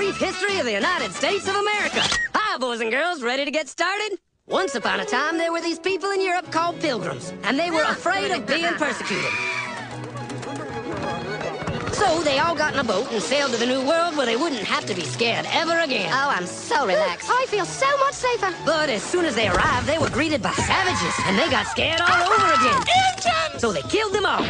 brief history of the United States of America. Hi, boys and girls, ready to get started? Once upon a time, there were these people in Europe called pilgrims, and they were afraid of being persecuted. So they all got in a boat and sailed to the New World where they wouldn't have to be scared ever again. Oh, I'm so relaxed. I feel so much safer. But as soon as they arrived, they were greeted by savages, and they got scared all over again. Indians! So they killed them all.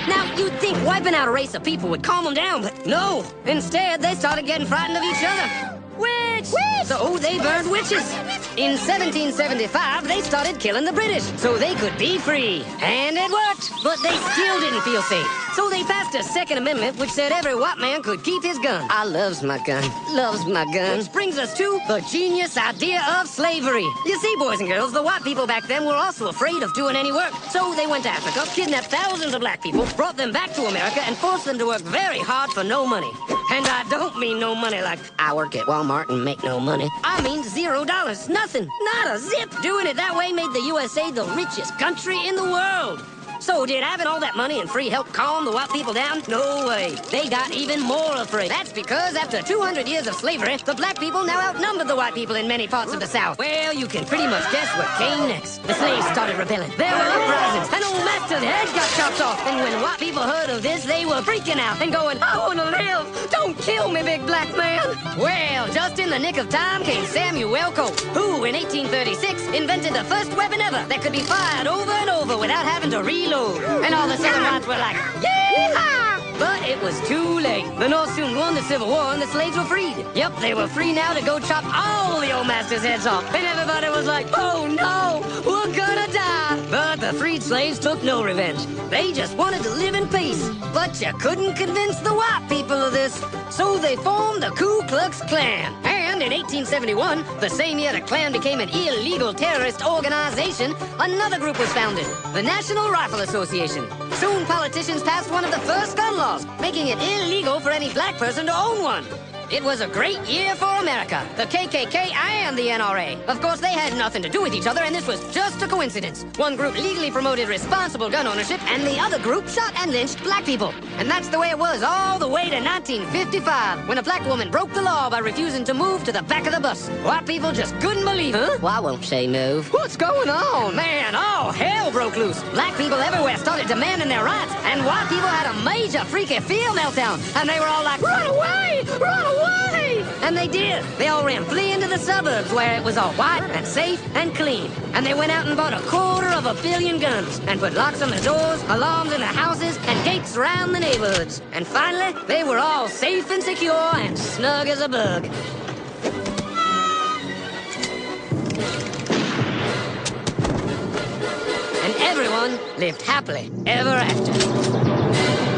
Now, you'd think wiping out a race of people would calm them down, but no. Instead, they started getting frightened of each other. Witch! So they burned witches. In 1775, they started killing the British so they could be free. And it worked, but they still didn't feel safe. So they passed a Second Amendment which said every white man could keep his gun. I loves my gun. Loves my gun. Which brings us to the genius idea of slavery. You see, boys and girls, the white people back then were also afraid of doing any work. So they went to Africa, kidnapped thousands of black people, brought them back to America, and forced them to work very hard for no money. And I don't mean no money like I work at Walmart and make no money. I mean $0. Nothing. Not a zip. Doing it that way made the USA the richest country in the world. So did having all that money and free help calm the white people down? No way. They got even more afraid. That's because after 200 years of slavery, the black people now outnumbered the white people in many parts of the South. Well, you can pretty much guess what came next. The slaves started rebelling. There were uprisings. An old master's head got chopped off. And when white people heard of this, they were freaking out and going, I want to live. Don't kill me, big black man. Well, just in the nick of time came Samuel Colt, who in 1836 invented the first weapon ever that could be fired over and over without having to reload. And all the Southern whites were like, yeehaw! But it was too late. The North soon won the Civil War and the slaves were freed. Yep, they were free now to go chop all the old masters' heads off. And everybody was like, oh no, we're gonna die. But the freed slaves took no revenge. They just wanted to live in peace. But you couldn't convince the white people of this. So they formed the Ku Klux Klan. And in 1871, the same year the Klan became an illegal terrorist organization, another group was founded, the National Rifle Association. Soon politicians passed one of the first gun laws, making it illegal for any black person to own one. It was a great year for America, the KKK and the NRA. Of course, they had nothing to do with each other, and this was just a coincidence. One group legally promoted responsible gun ownership, and the other group shot and lynched black people. And that's the way it was all the way to 1955, when a black woman broke the law by refusing to move to the back of the bus. White people just couldn't believe it. Huh? Well, I won't say move. What's going on? Man, all hell broke loose. Black people everywhere started demanding their rights, and white people had a major freaky fear meltdown, and they were all like, run away! Run away! And they did. They all ran fleeing to the suburbs where it was all white and safe and clean. And they went out and bought 250 million guns and put locks on the doors, alarms in the houses, and gates around the neighborhoods. And finally, they were all safe and secure and snug as a bug. And everyone lived happily ever after.